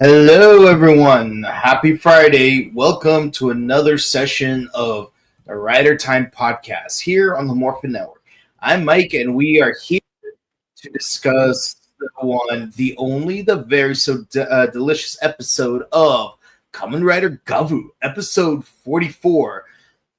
Hello, everyone. Happy Friday. Welcome to another session of the Rider Time podcast here on the Morphin Network. I'm Mike, and we are here to discuss the one, the only, the very delicious episode of Kamen Rider Gavv, episode 44,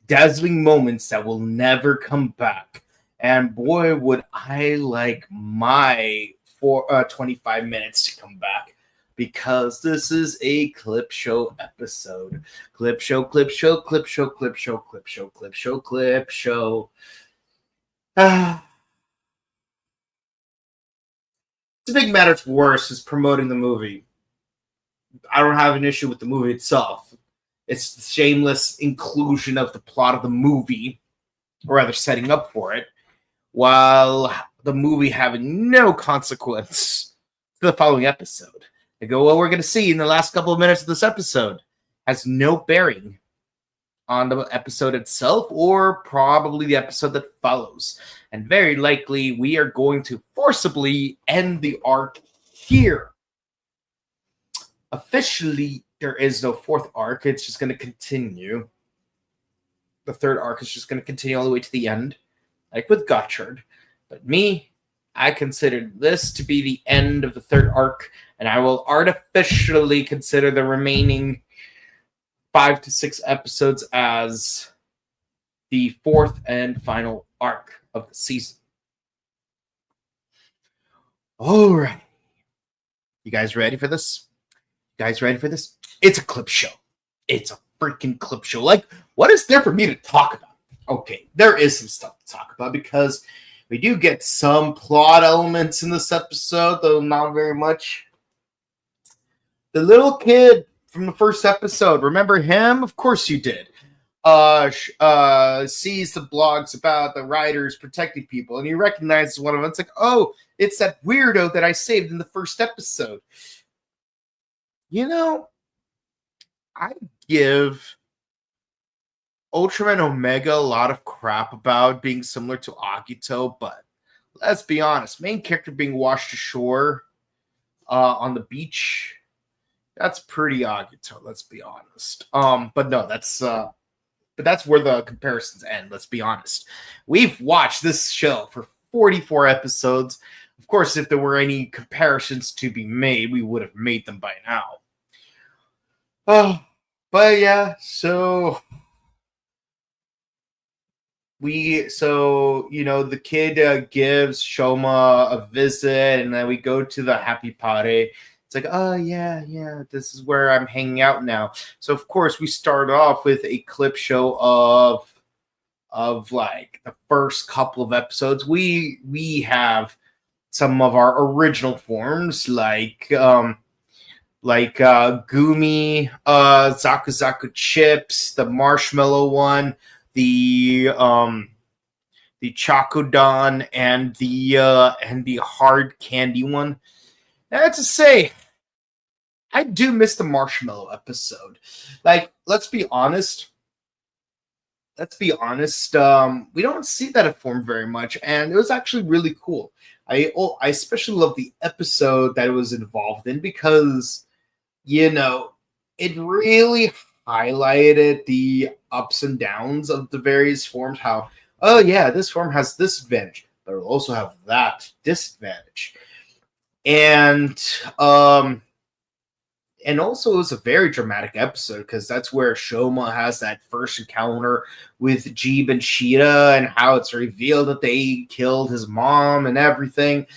Dazzling Moments That Will Never Come Back. And boy, would I like my 25 minutes to come back, because this is a clip show episode. Clip show, clip show, clip show, clip show, clip show, clip show, clip show. To make matters worse is promoting the movie. I don't have an issue with the movie itself. It's the shameless inclusion of the plot of the movie, or rather setting up for it, while the movie having no consequence to the following episode. They go, what we're going to see in the last couple of minutes of this episode has no bearing on the episode itself, or probably the episode that follows. And very likely, we are going to forcibly end the arc here. Officially, there is no fourth arc. It's just going to continue. The third arc is just going to continue all the way to the end, like with Gotchard. But me, I considered this to be the end of the third arc, and I will artificially consider the remaining 5 to 6 episodes as the fourth and final arc of the season. All right. You guys ready for this? It's a clip show. It's a freaking clip show. Like, what is there for me to talk about? Okay, there is some stuff to talk about, because we do get some plot elements in this episode, though not very much. The little kid from the first episode, remember him? Of course you did. Sees the blogs about the riders protecting people, and he recognizes one of them. It's like, oh, it's that weirdo that I saved in the first episode. You know, I give Ultraman Omega a lot of crap about being similar to Agito, but let's be honest, main character being washed ashore on the beach, that's pretty Agito, let's be honest. But no, that's where the comparisons end, let's be honest. We've watched this show for 44 episodes. Of course, if there were any comparisons to be made, we would have made them by now. But yeah, the kid gives Shoma a visit, and then we go to the happy party. It's like, oh yeah, this is where I'm hanging out now. So of course we start off with a clip show of like the first couple of episodes. We have some of our original forms, like Gumi, Zaku Zaku Chips, the Marshmallow one, the Chocodon, and the hard candy one. I have to say, I do miss the Marshmallow episode. Like, let's be honest. We don't see that form very much, and it was actually really cool. I especially love the episode that it was involved in, because it really highlighted the ups and downs of the various forms. How, oh yeah, this form has this advantage, but it'll also have that disadvantage. And also it was a very dramatic episode, because that's where Shoma has that first encounter with Jeeb and Sheeta, and how it's revealed that they killed his mom and everything.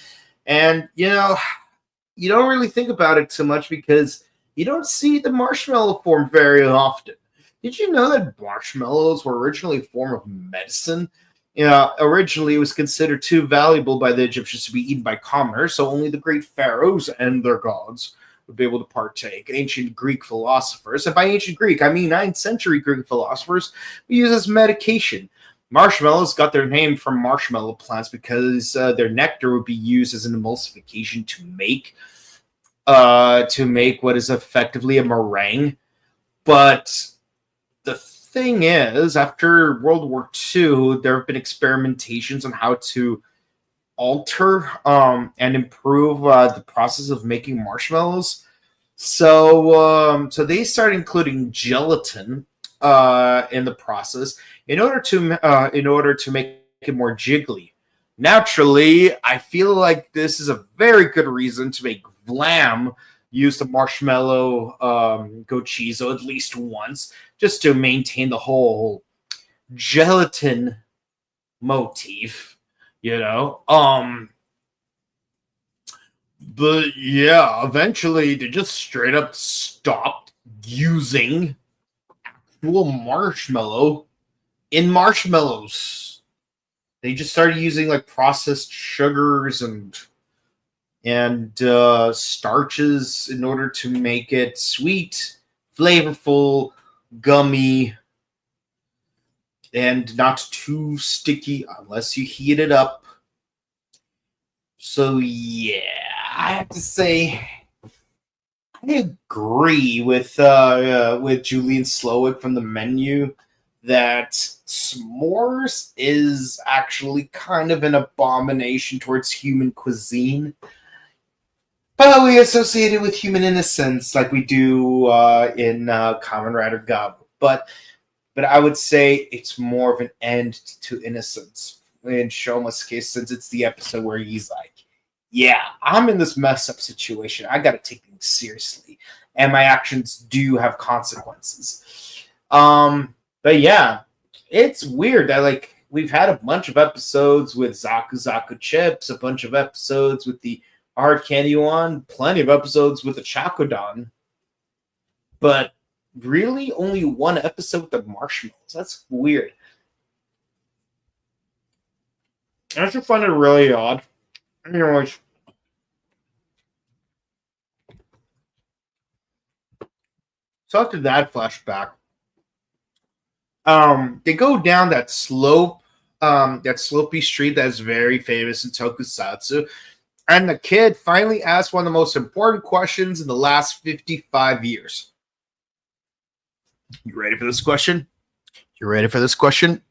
And you don't really think about it too much, because you don't see the marshmallow form very often. Did you know that marshmallows were originally a form of medicine? Originally it was considered too valuable by the Egyptians to be eaten by commoners, so only the great pharaohs and their gods would be able to partake. Ancient Greek philosophers, and by ancient Greek, I mean 9th century Greek philosophers, would use as medication. Marshmallows got their name from marshmallow plants, because their nectar would be used as an emulsification to make what is effectively a meringue. But the thing is, after World War II, there have been experimentations on how to alter and improve the process of making marshmallows. So they start including gelatin in the process in order to make it more jiggly. Naturally, I feel like this is a very good reason to make Vlam use the marshmallow gochizo at least once, just to maintain the whole gelatin motif, you know. But yeah, eventually they just straight up stopped using actual marshmallow in marshmallows. They just started using like processed sugars and starches in order to make it sweet, flavorful, gummy, and not too sticky unless you heat it up. So yeah, I have to say I agree with Julian Slowick from the menu that s'mores is actually kind of an abomination towards human cuisine. But we associate it with human innocence like we do in Kamen Rider Gavv. But I would say it's more of an end to innocence in Shoma's case, since it's the episode where he's like, yeah, I'm in this mess up situation. I got to take things seriously, and my actions do have consequences. But yeah, it's weird that like we've had a bunch of episodes with Zaku Zaku chips, a bunch of episodes with the hard candy one, plenty of episodes with the Chakodon, but really only one episode with the marshmallows. That's weird. I just find it really odd. Anyways, so after that flashback, they go down that slope, that slopey street that is very famous in Tokusatsu, and the kid finally asks one of the most important questions in the last 55 years. You ready for this question? You ready for this question?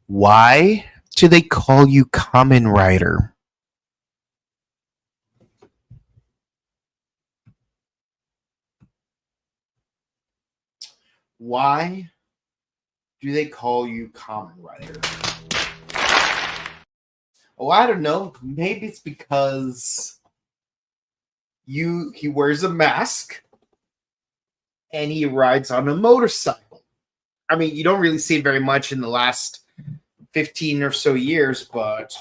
Why do they call you Kamen Rider? Why do they call you Kamen Rider? Oh, I don't know. Maybe it's because he wears a mask and he rides on a motorcycle. I mean, you don't really see it very much in the last 15 or so years, but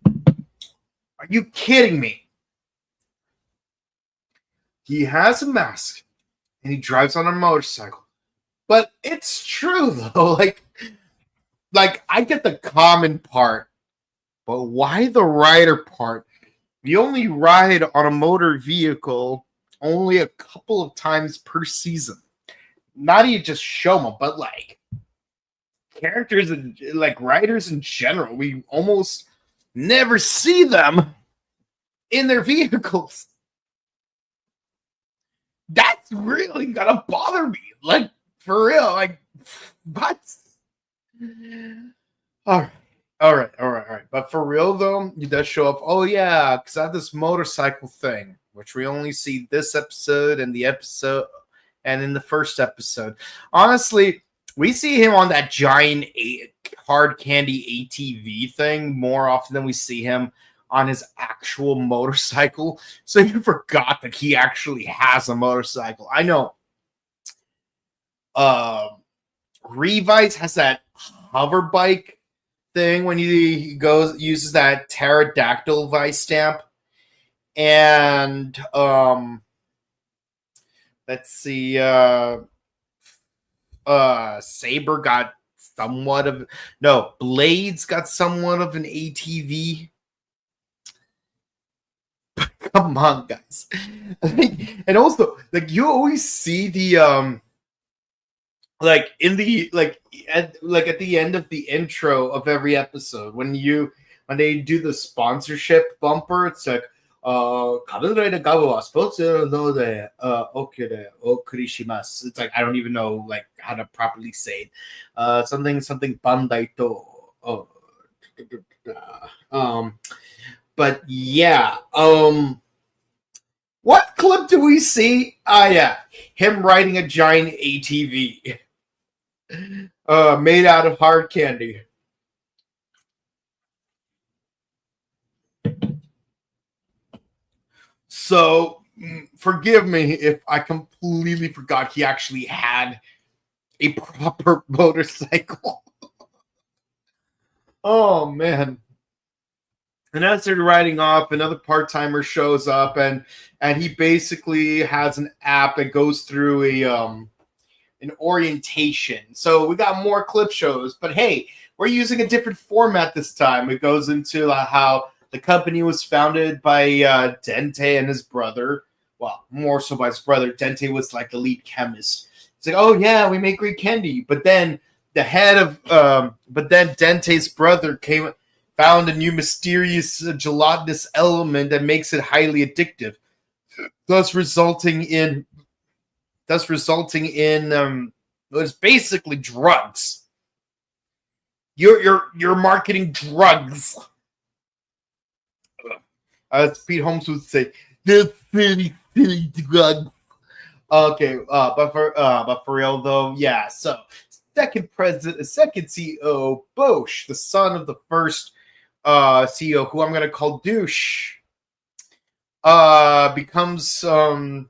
are you kidding me? He has a mask and he drives on a motorcycle. But it's true though. Like I get the common part, but why the rider part? You only ride on a motor vehicle only a couple of times per season. Not even just Shoma, but like characters and like riders in general. We almost never see them in their vehicles. That's really gonna bother me. Like for real. Like what? All right. All right. But for real though, he does show up. Oh yeah, because I have this motorcycle thing, which we only see this episode and the episode and in the first episode. Honestly, we see him on that giant hard candy ATV thing more often than we see him on his actual motorcycle. So you forgot that he actually has a motorcycle. I know. Revice has that hover bike thing when he goes uses that pterodactyl vice stamp, and let's see, Saber got somewhat of no Blades got somewhat of an ATV. Come on, guys. And also, like you always see the like in the at the end of the intro of every episode when they do the sponsorship bumper, it's like Kamen Rider Gavv wa sponsor no de oke de okurishimasu. It's like I don't even know like how to properly say it. Something Bandai to But yeah, what clip do we see? Yeah, him riding a giant ATV, made out of hard candy. So, forgive me if I completely forgot he actually had a proper motorcycle. Oh man. And as they're riding off, another part-timer shows up, and he basically has an app that goes through an orientation. So we got more clip shows, but hey, we're using a different format this time. It goes into how the company was founded by Dente and his brother. Well, more so by his brother. Dente was like the lead chemist. It's like, oh yeah, we make great candy. But then Dente's brother found a new mysterious gelatinous element that makes it highly addictive, thus resulting in was basically drugs. You're marketing drugs. As Pete Holmes would say, the silly drugs. Okay, but for real though, yeah. So second CEO Bosch, the son of the first CEO, who I'm gonna call Douche, becomes a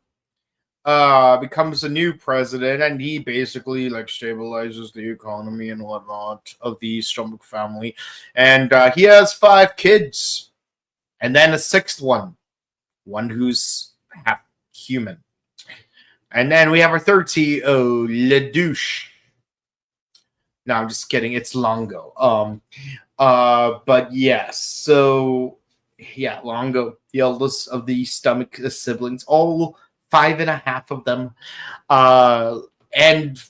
new president, and he basically like stabilizes the economy and whatnot of the Stomach family, and he has 5 kids, and then a 6th one who's half human, and then we have our 3rd CEO, Le Douche. No, I'm just kidding. It's Longo. But yes, so yeah, Longo, the eldest of the Stomach siblings, all 5.5 of them, and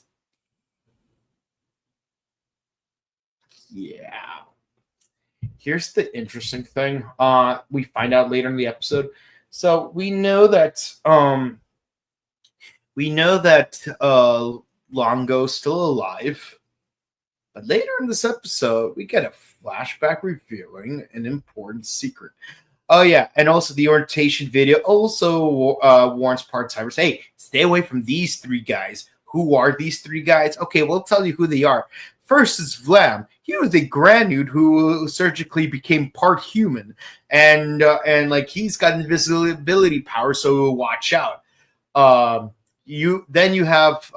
yeah, here's the interesting thing. We find out later in the episode. So we know that Longo's still alive. But later in this episode, we get a flashback revealing an important secret. Oh, yeah. And also the orientation video also warns part-timers, hey, stay away from these 3 guys. Who are these 3 guys? Okay, we'll tell you who they are. First is Vlam. He was a Granude who surgically became part human. And like he's got invisibility power, so watch out. You have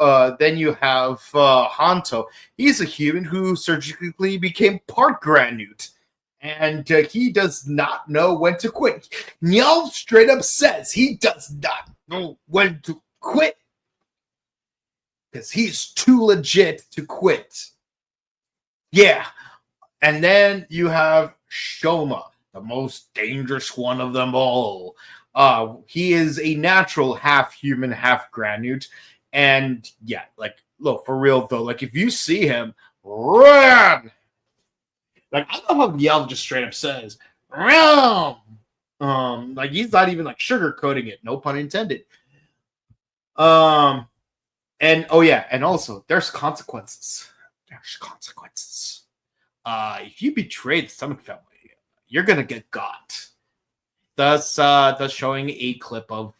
Hanto. He's a human who surgically became part Granude, and he does not know when to quit. Nyal straight up says he does not know when to quit because he's too legit to quit. Yeah, and then you have Shoma, the most dangerous one of them all. He is a natural half human, half Granude. And yeah, like, look, for real though, like if you see him, run! Like, I love how Yelv just straight up says, run! Like he's not even like sugarcoating it, no pun intended. And oh yeah, and also there's consequences. If you betray the Stomach family, you're gonna get got. Thus showing a clip of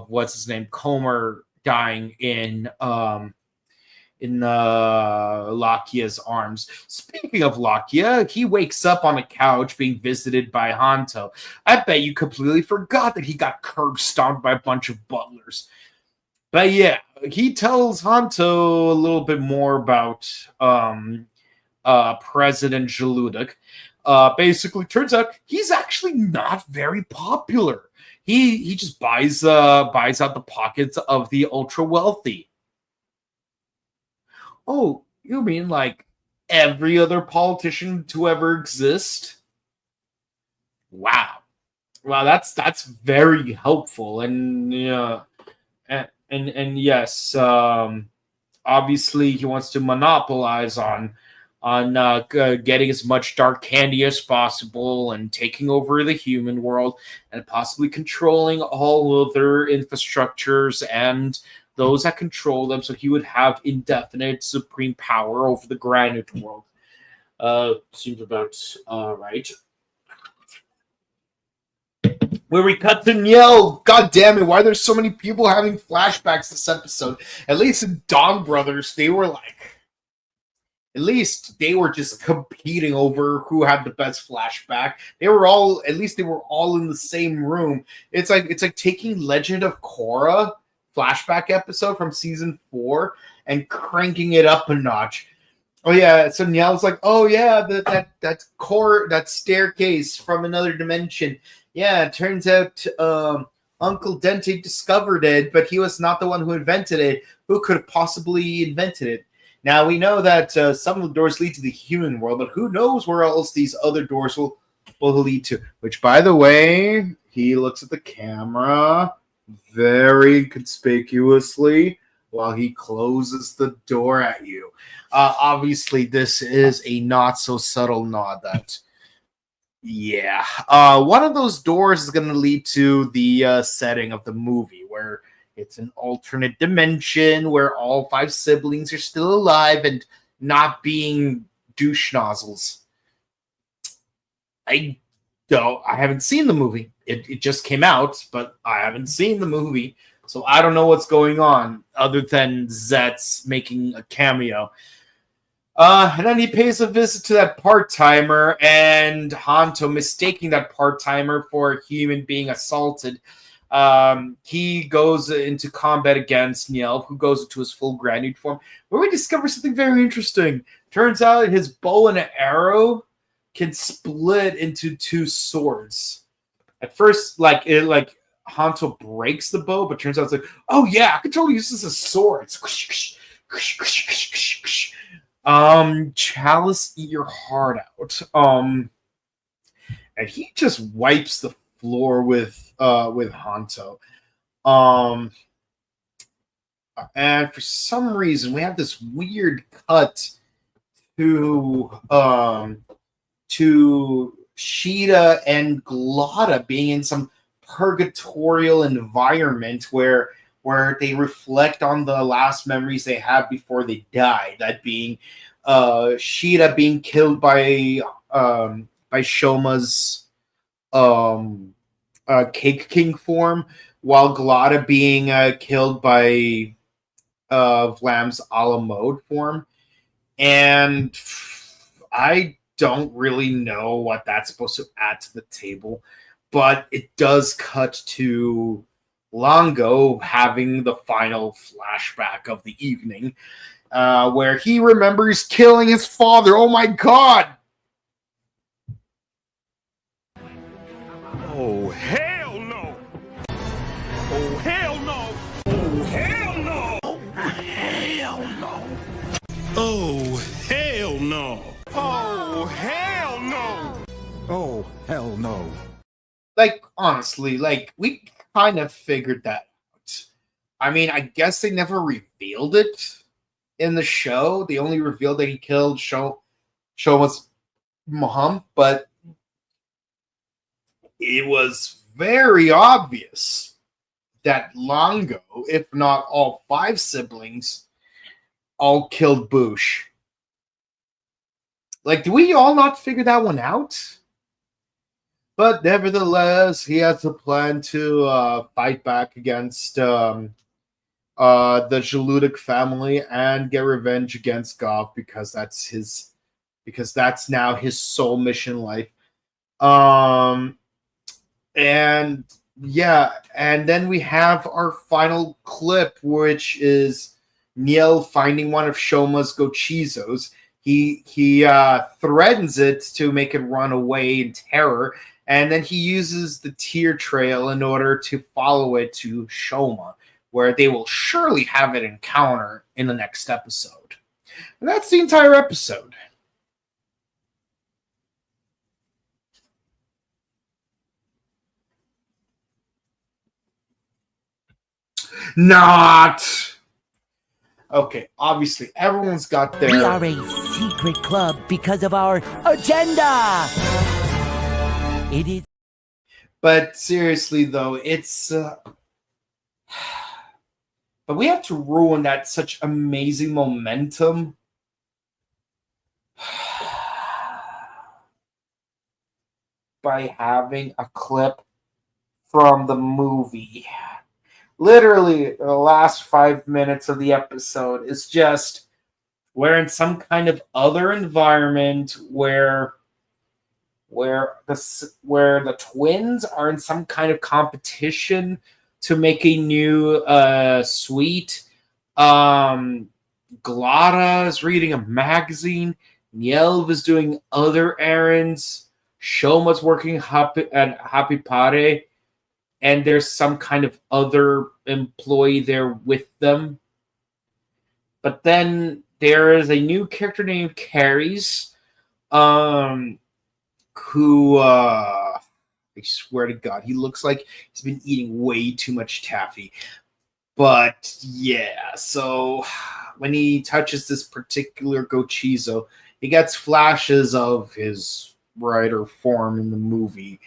what's his name, Comer, dying in Lakia's arms. Speaking of Lakia, he wakes up on a couch being visited by Hanto. I bet you completely forgot that he got curb stomped by a bunch of butlers. But yeah, he tells Hanto a little bit more about President Jaludek. Basically, turns out he's actually not very popular. He just buys out the pockets of the ultra wealthy. Oh, you mean like every other politician to ever exist? Wow, that's very helpful, and and yes, obviously he wants to monopolize on getting as much dark candy as possible and taking over the human world and possibly controlling all other infrastructures and those that control them, so he would have indefinite supreme power over the Granude world. Seems about right. Where we cut to Niel. God damn it, why are there so many people having flashbacks this episode? At least in Dawn Brothers, they were like, at least they were just competing over who had the best flashback. They were all, at least they were all in the same room. It's like taking Legend of Korra flashback episode from season 4 and cranking it up a notch. Oh yeah, so Niel's like, oh yeah, that staircase from another dimension. Yeah, it turns out Uncle Dente discovered it, but he was not the one who invented it. Who could have possibly invented it? Now we know that some of the doors lead to the human world, but who knows where else these other doors will lead to? Which, by the way, he looks at the camera very conspicuously while he closes the door at you. Obviously, this is a not so subtle nod that, yeah, one of those doors is going to lead to the setting of the movie where it's an alternate dimension where all 5 siblings are still alive and not being douche nozzles. I haven't seen the movie. It just came out, but I haven't seen the movie. So I don't know what's going on other than Zet's making a cameo. And then he pays a visit to that part-timer, and Hanto, mistaking that part-timer for a human being assaulted, he goes into combat against Niel, who goes into his full Granude form, where we discover something very interesting. Turns out his bow and arrow can split into 2 swords. At first, Hanto breaks the bow, but turns out it's like, oh yeah, I can totally use this as swords. Chalice, eat your heart out. And he just wipes the floor with Hanto. And for some reason, we have this weird cut to Sheeta and Glotta being in some purgatorial environment where they reflect on the last memories they have before they die. That being Sheeta being killed by Shoma's Cake King form, while Glotta being killed by Vlam's a la mode form. And I don't really know what that's supposed to add to the table, but it does cut to Longo having the final flashback of the evening, where he remembers killing his father. Oh my god! Oh, hell no! Oh, hell no! Oh, hell no! Oh, hell no! Oh, hell no! Oh, hell no! Oh, hell no. Like, honestly, like, we kind of figured that out. I mean, I guess they never revealed it in the show. They only revealed that he killed Shoma's mom, but it was very obvious that Longo, if not all 5 siblings, all killed Boosh. Like, do we all not figure that one out? But nevertheless, he has a plan to fight back against the Jaludic family and get revenge against Gavv, because that's now his sole mission in life. And yeah, and then we have our final clip, which is Niel finding one of Shoma's Gochizos. He threatens it to make it run away in terror, and then he uses the tear trail in order to follow it to Shoma, where they will surely have an encounter in the next episode. And that's the entire episode. Not. Okay, obviously, everyone's got their... We are a secret club because of our agenda! It is... But seriously, though, it's... But we have to ruin that such amazing momentum. by having a clip from the movie. Literally, the last 5 minutes of the episode is just we're in some kind of other environment where the twins are in some kind of competition to make a new suite. Glada is reading a magazine. Nielv is doing other errands. Shoma's working at Happy Pare. And there's some kind of other employee there with them. But then there is a new character named Carries, who, I swear to God, he looks like he's been eating way too much taffy. But yeah, so when he touches this particular Gochizo, he gets flashes of his rider form in the movie.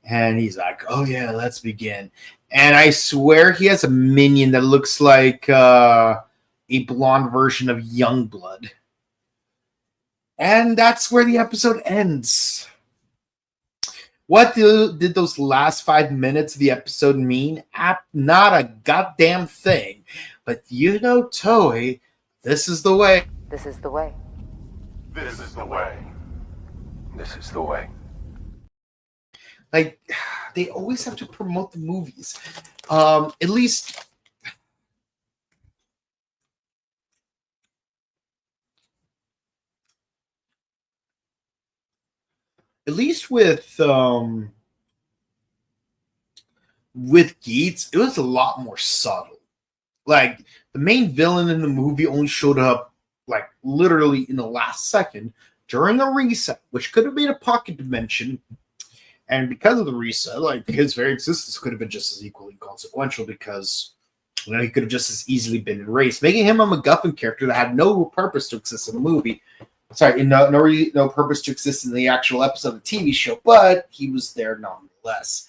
And he's like, oh yeah, let's begin. And I swear he has a minion that looks like a blonde version of Youngblood. And that's where the episode ends. What did those last 5 minutes of the episode mean? Not a goddamn thing. But you know, Toei, this is the way. This is the way. This is the way. This is the way. Like, they always have to promote the movies. At least with Geats, it was a lot more subtle. Like, the main villain in the movie only showed up like literally in the last second during a reset, which could have been a pocket dimension. And because of the reset, like, his very existence could have been just as equally consequential because, you know, he could have just as easily been erased, making him a MacGuffin character that had no purpose to exist in the movie. Sorry, no purpose to exist in the actual episode of the TV show, but he was there nonetheless.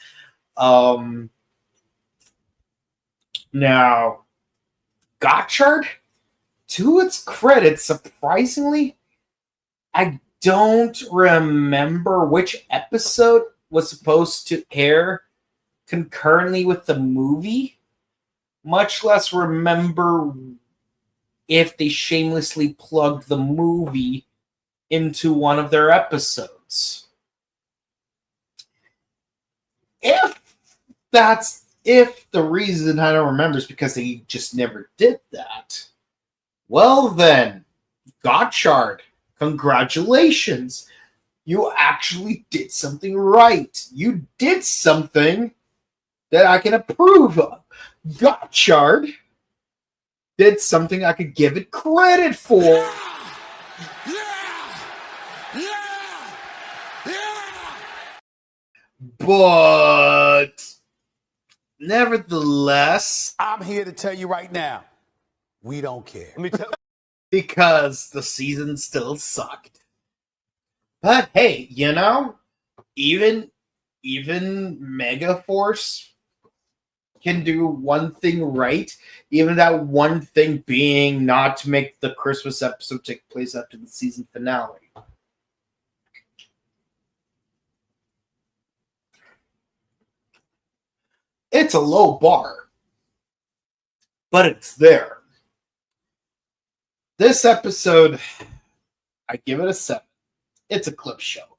Now, Gotchard, to its credit, surprisingly, I don't remember which episode was supposed to air concurrently with the movie, much less remember if they shamelessly plugged the movie into one of their episodes. If the reason I don't remember is because they just never did that, well then, Gotchard, congratulations. You actually did something right. You did something that I can approve of. Gotchard did something I could give it credit for. But nevertheless, I'm here to tell you right now, we don't care. Because the season still sucked. But hey, you know, even Megaforce can do one thing right, even that one thing being not to make the Christmas episode take place after the season finale. It's a low bar, but it's there. This episode, I give it a 7. It's a clip show,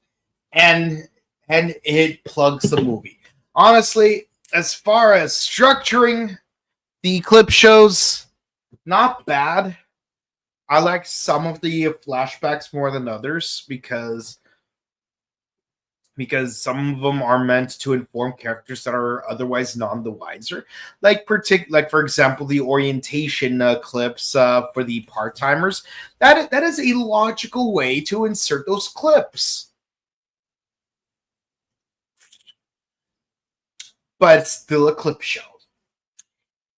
and it plugs the movie. Honestly, as far as structuring the clip shows, not bad. I like some of the flashbacks more than others because some of them are meant to inform characters that are otherwise none the wiser. Like for example, the orientation clips for the part-timers. That is a logical way to insert those clips. But it's still a clip show.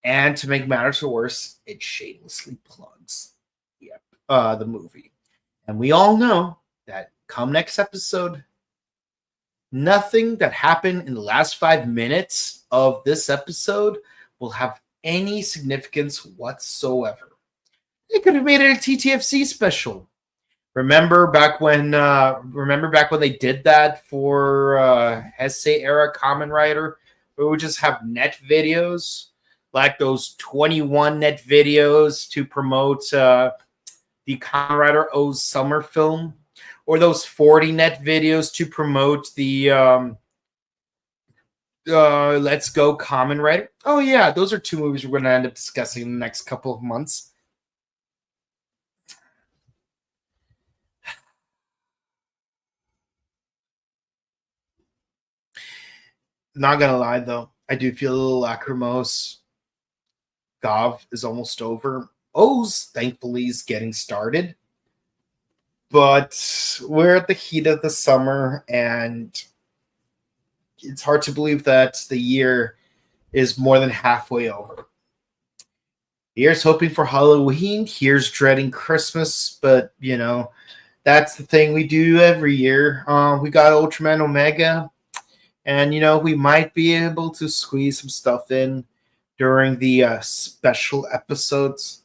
And to make matters worse, it shamelessly plugs the movie. And we all know that come next episode, nothing that happened in the last 5 minutes of this episode will have any significance whatsoever. They could have made it a TTFC special. Remember back when they did that for Heisei era Kamen Rider, we would just have net videos, like those 21 net videos to promote the Kamen Rider O's summer film, or those 40 net videos to promote the Let's Go Kamen Rider. Oh yeah, those are two movies we're going to end up discussing in the next couple of months. Not gonna lie though, I do feel a little lacrimose. Gavv is almost over. O's thankfully is getting started, but we're at the heat of the summer, and it's hard to believe that the year is more than halfway over. Here's hoping for Halloween. Here's dreading Christmas, but you know that's the thing we do every year. We got Ultraman Omega. And, you know, we might be able to squeeze some stuff in during the special episodes.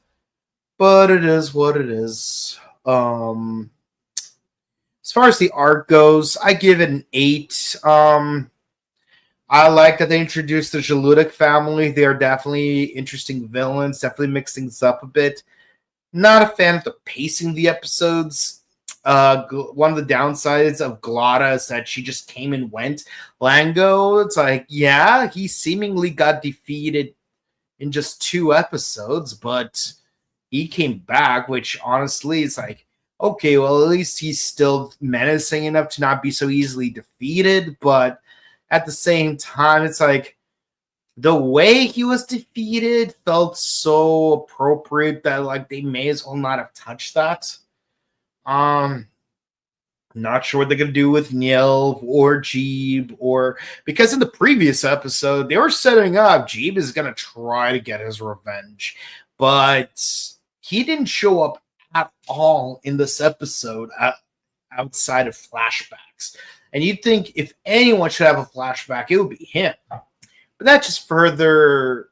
But it is what it is. As far as the art goes, I give it an 8. I like that they introduced the Jaludic family. They are definitely interesting villains. Definitely mix things up a bit. Not a fan of the pacing of the episodes. One of the downsides of Glotta is that she just came and went. Lango, it's like, yeah, he seemingly got defeated in just 2 episodes, but he came back, which honestly is like, okay, well, at least he's still menacing enough to not be so easily defeated, but at the same time, it's like, the way he was defeated felt so appropriate that, like, they may as well not have touched that. Not sure what they're gonna do with Niel or Jeeb, or because in the previous episode they were setting up Jeeb is gonna try to get his revenge, but he didn't show up at all in this episode outside of flashbacks. And you'd think if anyone should have a flashback, it would be him. But that just further,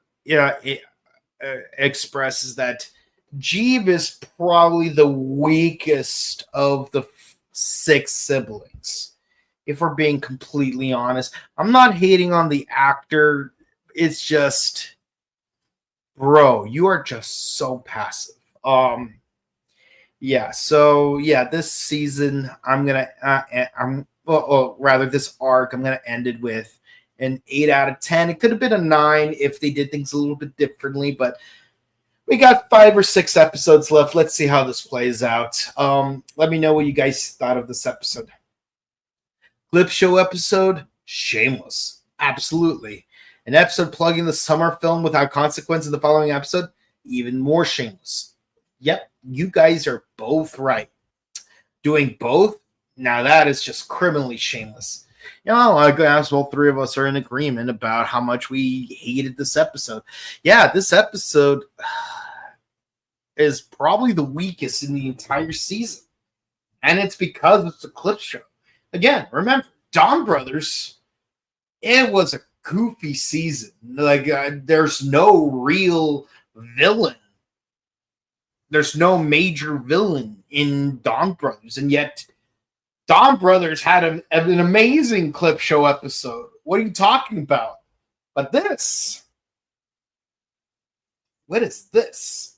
expresses that Jeeb is probably the weakest of the 6 siblings. If we're being completely honest, I'm not hating on the actor. It's just, bro, you are just so passive. This season this arc, I'm gonna end it with an 8 out of 10. It could have been a 9 if they did things a little bit differently, but we got 5 or 6 episodes left. Let's see how this plays out. Let me know what you guys thought of this episode. Clip show episode, shameless. Absolutely. An episode plugging the summer film without consequence in the following episode, even more shameless. Yep, you guys are both right. Doing both, now that is just criminally shameless. You know, I guess all 3 of us are in agreement about how much we hated this episode. Yeah, this episode is probably the weakest in the entire season. And it's because it's a clip show. Again, remember, Dawn Brothers, it was a goofy season. Like, there's no real villain. There's no major villain in Dawn Brothers. And yet, Dawn Brothers had an amazing clip show episode. What are you talking about? But this, what is this?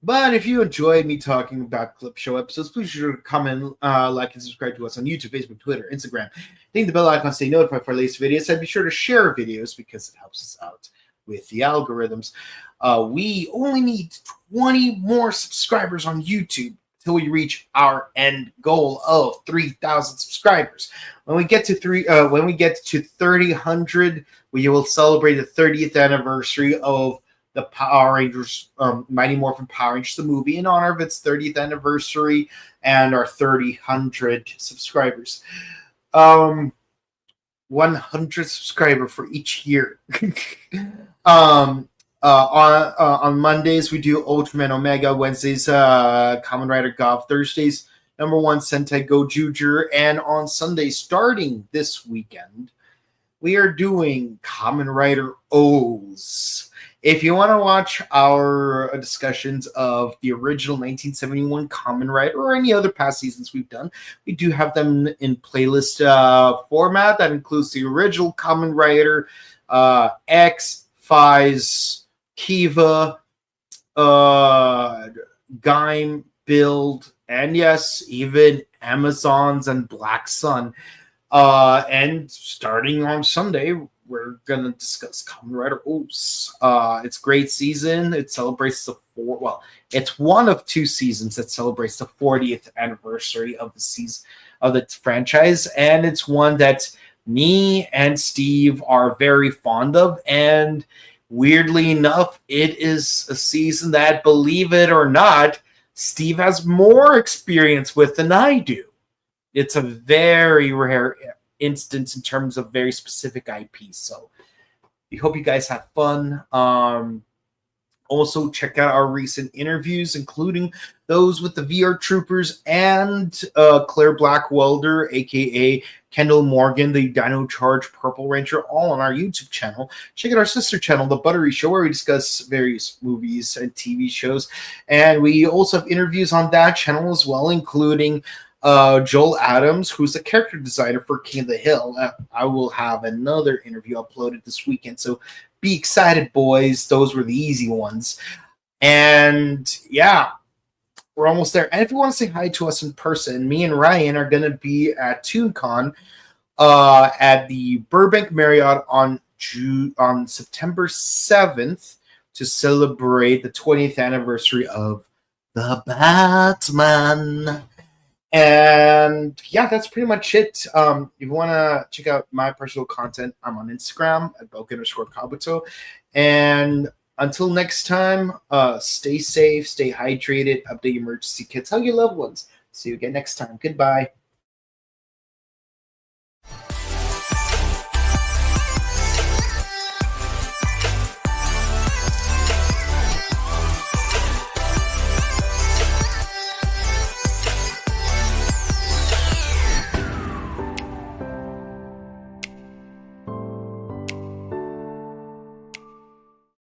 But if you enjoyed me talking about clip show episodes, please be sure to comment, like, and subscribe to us on YouTube, Facebook, Twitter, Instagram. Ding the bell icon to stay notified for our latest videos. And be sure to share our videos because it helps us out with the algorithms. We only need 20 more subscribers on YouTube until we reach our end goal of 3,000 subscribers. When we get to 3,00, we will celebrate the 30th anniversary of the Power Rangers, Mighty Morphin Power Rangers, the movie, in honor of its 30th anniversary and our 3,000 subscribers. 100 subscriber for each year. On Mondays, we do Ultraman Omega. Wednesdays, Kamen Rider Gavv. Thursdays, #1 Sentai Go Jujer. And on Sunday, starting this weekend, we are doing Kamen Rider O's. If you want to watch our discussions of the original 1971 Kamen Rider or any other past seasons we've done, we do have them in playlist format. That includes the original Kamen Rider, X, Phase, Kiva, Gaim, Build, and yes, even Amazons and Black Sun. And starting on Sunday, we're gonna discuss Kamen Rider O's. It's a great season. It celebrates it's one of two seasons that celebrates the 40th anniversary of the season of the franchise, and it's one that me and Steve are very fond of. And weirdly enough, it is a season that, believe it or not, Steve has more experience with than I do. It's a very rare instance in terms of very specific IPs. So we hope you guys have fun. Also, check out our recent interviews, including those with the VR Troopers and Claire Blackwelder, a.k.a. Kendall Morgan, the Dino Charge Purple Ranger, all on our YouTube channel. Check out our sister channel, The Buttery Show, where we discuss various movies and TV shows. And we also have interviews on that channel as well, including Joel Adams, who's the character designer for King of the Hill. I will have another interview uploaded this weekend, so be excited, boys. Those were the easy ones. And yeah, we're almost there. And if you want to say hi to us in person, me and Ryan are going to be at ToonCon at the Burbank Marriott on September 7th to celebrate the 20th anniversary of the Batman. And yeah, that's pretty much it. If you want to check out my personal content, I'm on Instagram at Boken_Kabuto. And until next time, stay safe, stay hydrated, update your emergency kits, hug your loved ones. See you again next time. Goodbye.